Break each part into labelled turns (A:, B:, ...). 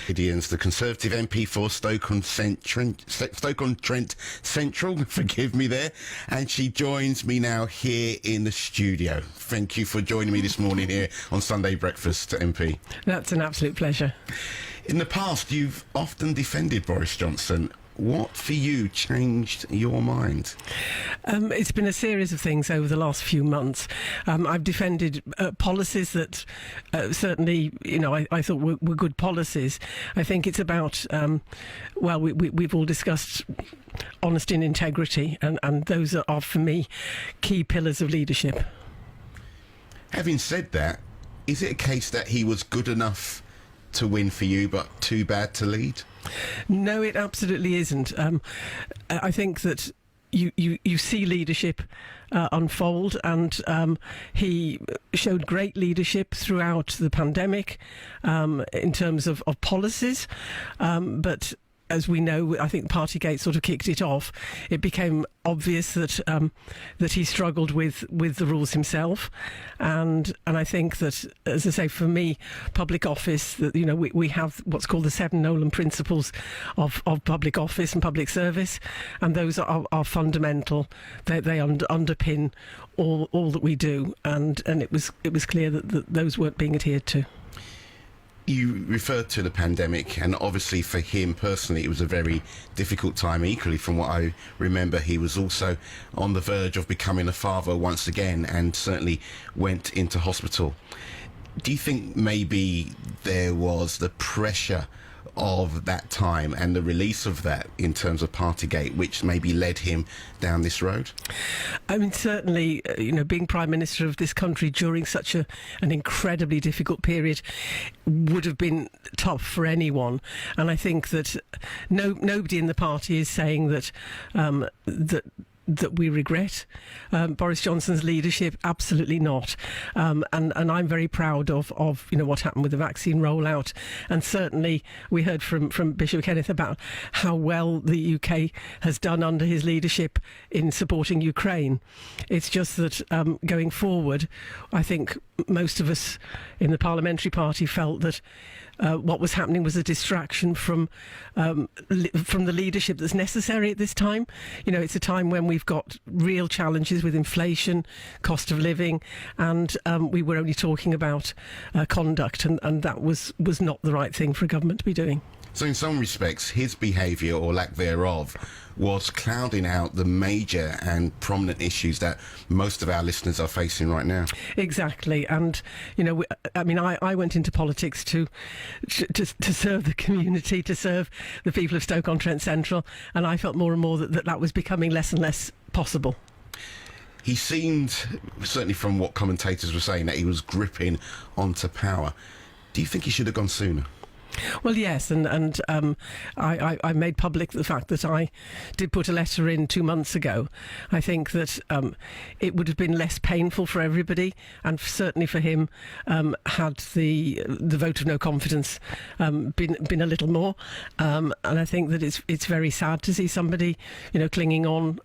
A: Gideon's the Conservative MP for Stoke-on-Trent Central, forgive me there, and she joins me now here in the studio. Thank you for joining me this morning here on Sunday Breakfast, MP.
B: That's an absolute pleasure.
A: In the past, you've often defended Boris Johnson. What, for you, changed your mind?
B: It's been a series of things over the last few months. I've defended policies that certainly, I thought were good policies. I think it's about, we've all discussed honesty and integrity, and those are, for me, key pillars of leadership.
A: Having said that, is it a case that he was good enough to win for you, but too bad to lead?
B: No, it absolutely isn't. I think that you see leadership unfold, and he showed great leadership throughout the pandemic in terms of policies, but as we know, I think Partygate sort of kicked it off. It became obvious that that he struggled with the rules himself, and I think that, as I say, for me, public office, that we have what's called the 7 Nolan principles of public office and public service, and those are fundamental. They underpin all that we do, and it was clear that those weren't being adhered to.
A: You referred to the pandemic, and obviously for him personally it was a very difficult time. Equally, from what I remember, he was also on the verge of becoming a father once again, and certainly went into hospital. Do you think maybe there was the pressure of that time and the release of that in terms of Partygate, which maybe led him down this road?
B: I mean, certainly, being Prime Minister of this country during such an incredibly difficult period would have been tough for anyone. And I think that nobody in the party is saying that we regret Boris Johnson's leadership. Absolutely not. And I'm very proud of what happened with the vaccine rollout. And certainly we heard from Bishop Kenneth about how well the UK has done under his leadership in supporting Ukraine. It's just that going forward, I think most of us in the parliamentary party felt that what was happening was a distraction from the leadership that's necessary at this time. It's a time when we've got real challenges with inflation, cost of living, and we were only talking about conduct, and that was not the right thing for a government to be doing.
A: So in some respects, his behaviour, or lack thereof, was clouding out the major and prominent issues that most of our listeners are facing right now. Exactly.
B: And, I went into politics to serve the community, to serve the people of Stoke-on-Trent Central, and I felt more and more that was becoming less and less possible.
A: He seemed, certainly from what commentators were saying, that he was gripping onto power. Do you think he should have gone sooner?
B: Well, yes, and I made public the fact that I did put a letter in 2 months ago. I think that it would have been less painful for everybody, and certainly for him, had the vote of no confidence been a little more. And I think that it's very sad to see somebody, clinging on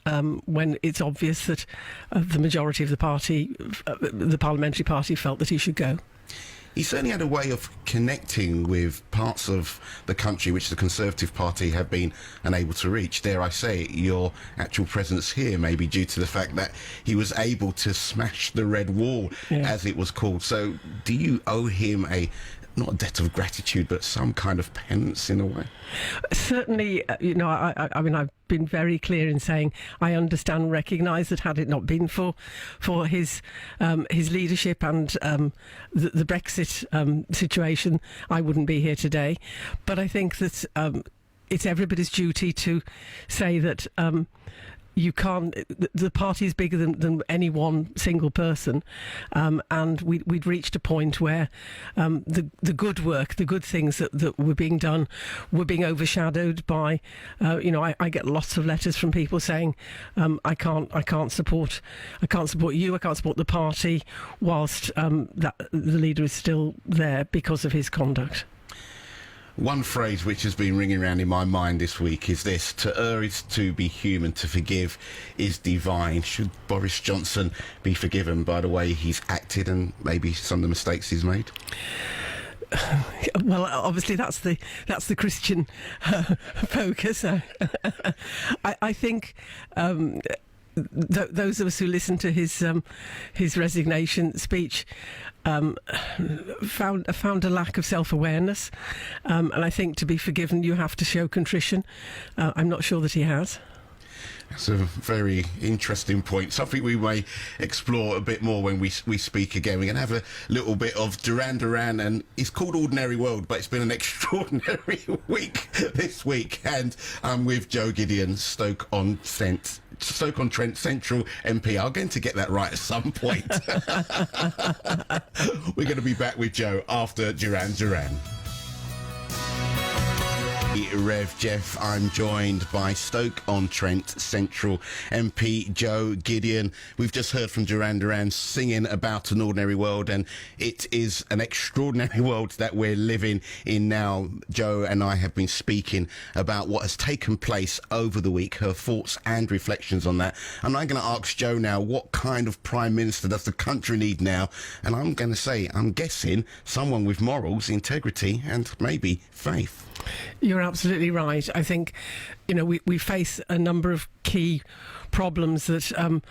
B: when it's obvious that the majority of the party, the parliamentary party, felt that he should go.
A: He certainly had a way of connecting with parts of the country which the Conservative Party have been unable to reach. Dare I say, your actual presence here may be due to the fact that he was able to smash the red wall, as it was called. So do you owe him not a debt of gratitude, but some kind of penance in a way?
B: Certainly, I've been very clear in saying I understand and recognise that had it not been for his leadership and the Brexit situation, I wouldn't be here today. But I think that it's everybody's duty to say that you can't. The party is bigger than any one single person, and we'd reached a point where the good work, the good things that were being done, were being overshadowed by. I get lots of letters from people saying, I can't support you, I can't support the party, whilst that the leader is still there because of his conduct.
A: One phrase which has been ringing around in my mind this week is this: to err is to be human, to forgive is divine. Should Boris Johnson be forgiven by the way he's acted and maybe some of the mistakes he's made?
B: Well, obviously that's the Christian focus. I think those of us who listened to his resignation speech found a lack of self-awareness, and I think to be forgiven you have to show contrition. I'm not sure that he has.
A: That's a very interesting point. Something we may explore a bit more when we speak again. We're going to have a little bit of Duran Duran, and it's called Ordinary World, but it's been an extraordinary week this week. And I'm with Joe Gideon, Stoke-on-Trent Central MP. I'm going to get that right at some point. We're going to be back with Joe after Duran Duran. Rev Geoff, I'm joined by Stoke-on-Trent Central MP Joe Gideon. We've just heard from Duran Duran singing about an ordinary world, and it is an extraordinary world that we're living in now. Joe and I have been speaking about what has taken place over the week, her thoughts and reflections on that. And I'm going to ask Joe now, what kind of Prime Minister does the country need now? And I'm going to say, I'm guessing someone with morals, integrity and maybe faith.
B: You're absolutely right. I think, we face a number of key problems that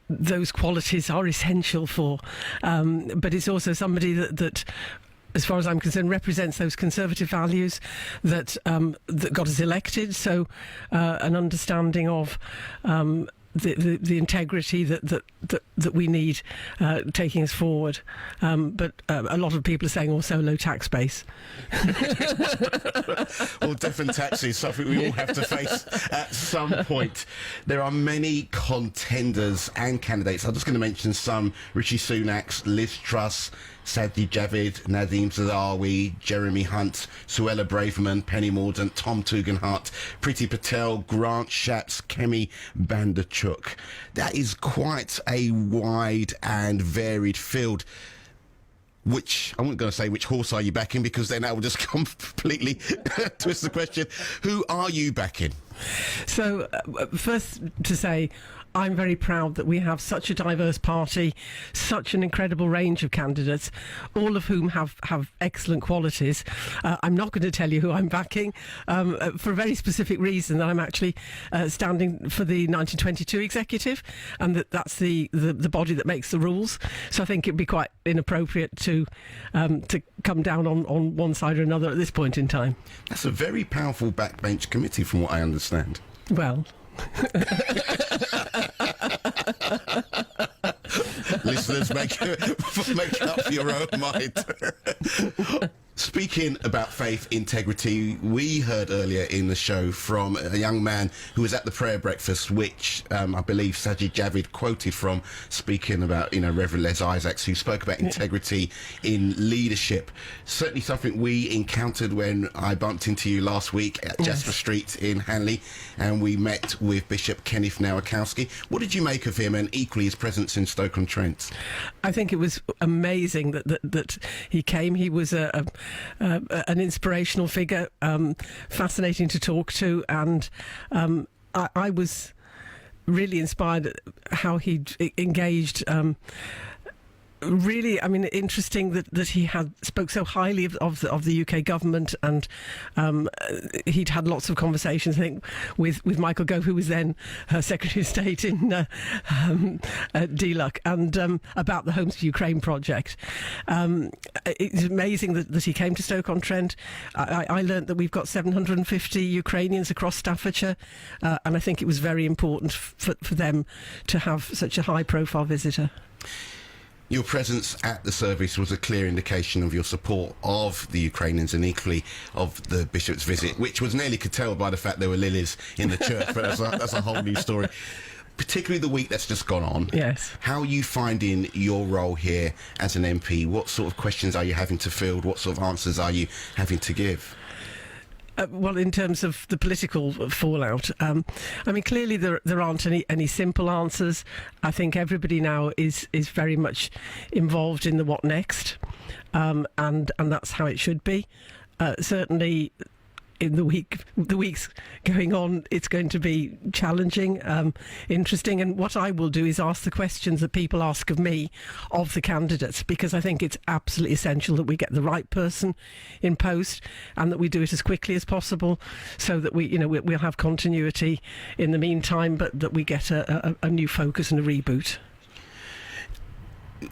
B: those qualities are essential for. But it's also somebody that, as far as I'm concerned, represents those conservative values that got us elected. So an understanding of the integrity that we need taking us forward, but a lot of people are saying also low tax base.
A: Well, different taxes, something we all have to face at some point. There are many contenders and candidates. I'm just going to mention some: Rishi Sunak, Liz Truss, Sajid Javid, Nadeem Zadawi, Jeremy Hunt, Suella Braverman, Penny Mordaunt, Tom Tugendhat, Priti Patel, Grant Shapps, Kemi Banderchuk. That is quite a wide and varied field. Which, I'm not going to say which horse are you backing, because then that will just completely twist the question. Who are you backing?
B: So, first to say, I'm very proud that we have such a diverse party, such an incredible range of candidates, all of whom have excellent qualities. I'm not going to tell you who I'm backing for a very specific reason, that I'm actually standing for the 1922 executive, and that's the body that makes the rules. So I think it'd be quite inappropriate to come down on one side or another at this point in time.
A: That's a very powerful backbench committee, from what I understand.
B: Well...
A: Listeners, make up your own mind. Speaking about faith, integrity, we heard earlier in the show from a young man who was at the prayer breakfast, which I believe Sajid Javid quoted from, speaking about, Reverend Les Isaacs, who spoke about integrity in leadership. Certainly something we encountered when I bumped into you last week at Jasper Street in Hanley, and we met with Bishop Kenneth Nowakowski. What did you make of him, and equally his presence in Stoke-on-Trent?
B: I think it was amazing that he came. He was an inspirational figure, fascinating to talk to, and I was really inspired how he engaged. Really, I mean, interesting that he spoke so highly of the UK government, and he'd had lots of conversations, I think, with Michael Gove, who was then Secretary of State in DLUC, and about the Homes for Ukraine project. It's amazing that he came to Stoke-on-Trent. I learnt that we've got 750 Ukrainians across Staffordshire, and I think it was very important for them to have such a high-profile visitor.
A: Your presence at the service was a clear indication of your support of the Ukrainians, and equally of the bishop's visit, which was nearly curtailed by the fact there were lilies in the church, but that's a whole new story. Particularly the week that's just gone on.
B: Yes.
A: How are you finding your role here as an MP? What sort of questions are you having to field? What sort of answers are you having to give?
B: Well, in terms of the political fallout, I mean, clearly there aren't any simple answers. I think everybody now is very much involved in the what next, and that's how it should be. Certainly, in the weeks going on, it's going to be challenging, interesting. And what I will do is ask the questions that people ask of me, of the candidates, because I think it's absolutely essential that we get the right person in post and that we do it as quickly as possible, so that we'll have continuity in the meantime, but that we get a new focus and a reboot.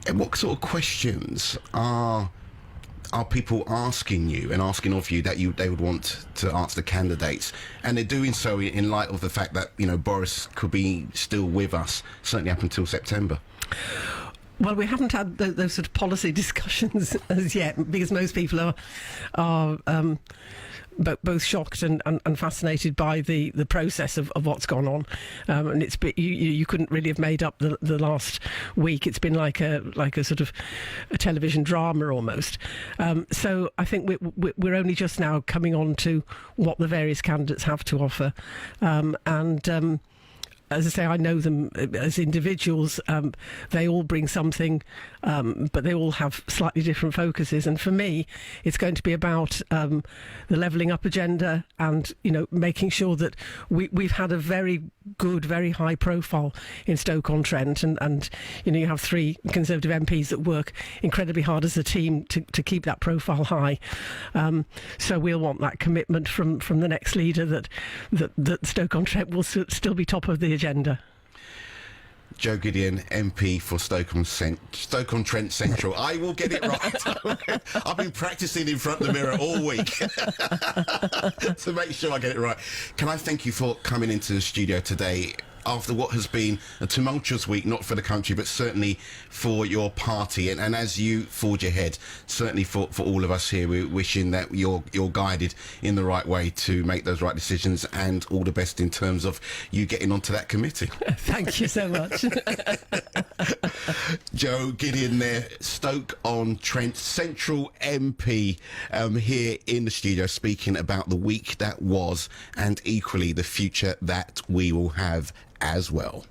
A: And what sort of questions are people asking you and asking of you that they would want to ask the candidates? And they're doing so in light of the fact that Boris could be still with us, certainly up until September.
B: Well, we haven't had those sort of policy discussions as yet, because most people are both shocked and fascinated by the process of what's gone on, and you couldn't really have made up the last week. It's been like a sort of a television drama almost. So I think we're only just now coming on to what the various candidates have to offer, and. As I say, I know them as individuals. They all bring something, but they all have slightly different focuses. And for me, it's going to be about the levelling up agenda and, making sure that we've had a very good, very high profile in Stoke-on-Trent. And you have 3 Conservative MPs that work incredibly hard as a team to keep that profile high. So we'll want that commitment from the next leader that Stoke-on-Trent will still be top of the agenda.
A: Joe Gideon MP for Stoke-on-Trent Central. I will get it right. I've been practicing in front of the mirror all week to make sure I get it right. Can I thank you for coming into the studio today after what has been a tumultuous week, not for the country, but certainly for your party. And as you forge ahead, certainly for all of us here, we're wishing that you're guided in the right way to make those right decisions, and all the best in terms of you getting onto that committee.
B: Thank you so much.
A: Joe Gideon there, Stoke-on-Trent Central MP, here in the studio, speaking about the week that was and equally the future that we will have as well.